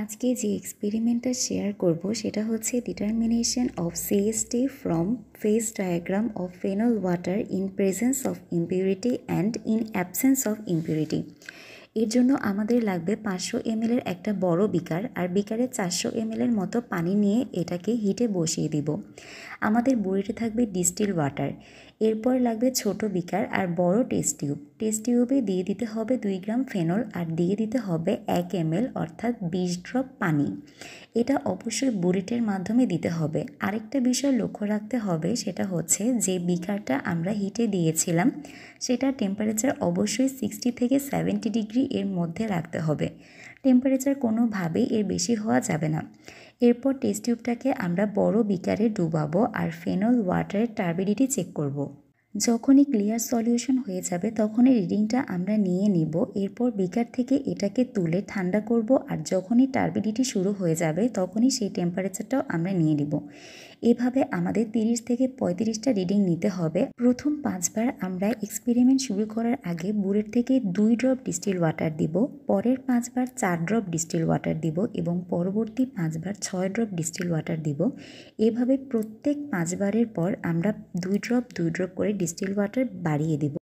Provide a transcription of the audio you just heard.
আজকে যে এক্সপেরিমেন্টটা শেয়ার করব সেটা হচ্ছে determination of CST from phase diagram of phenol water in presence of impurity and in absence of impurity. এর জন্য আমাদের লাগবে 500 ml এর একটা বড় বিকার, আর বিকারে 400 ml এর মতো পানি নিয়ে এটাকে হিটে বসিয়ে দিব। আমাদের বড়িতে থাকবে ডিস্টিল ওয়াটার। এরপর লাগবে ছোট বিকার আর বড় টেস্ট টিউব। টেস্ট টিউবে দিয়ে দিতে হবে 2 গ্রাম ফেনল আর দিয়ে দিতে হবে 1 ml অর্থাৎ 20 ড্রপ পানি। এটা অবশ্যই বুলেটের মাধ্যমে দিতে হবে। আরেকটা বিষয় লক্ষ্য রাখতে হবে, সেটা হচ্ছে যে বিকারটা আমরা হিটে দিয়েছিলাম সেটা টেম্পারেচার অবশ্যই 60 থেকে 70 ডিগ্রি এর মধ্যে রাখতে হবে। টেম্পারেচার কোনোভাবেই এর বেশি হওয়া যাবে না। এরপর টেস্ট টিউবটাকে আমরা বড় বিকারে ডুবাবো আর ফেনল ওয়াটারের টার্বিডিটি চেক করব। যখনই ক্লিয়ার সলিউশন হয়ে যাবে তখনই রিডিংটা আমরা নিয়ে নিব। এরপর বিকার থেকে এটাকে তুলে ঠান্ডা করব, আর যখনই টার্বিডিটি শুরু হয়ে যাবে তখনই সেই টেম্পারেচারটাও আমরা নিয়ে নিব। এভাবে আমাদের 30 থেকে 35টা রিডিং নিতে হবে। প্রথম 5 বার আমরা এক্সপেরিমেন্ট শুরু করার আগে বুলেট থেকে 2 ড্রপ ডিস্টিল ওয়াটার দিব, পরের 5 বার 4 ড্রপ ডিস্টিল ওয়াটার দিব এবং পরবর্তী 5 বার 6 ড্রপ ডিস্টিল ওয়াটার দিব। এভাবে প্রত্যেক 5 বারের পর আমরা 2 ড্রপ করে ডিস্টিল ওয়াটার বাড়িয়ে দিব।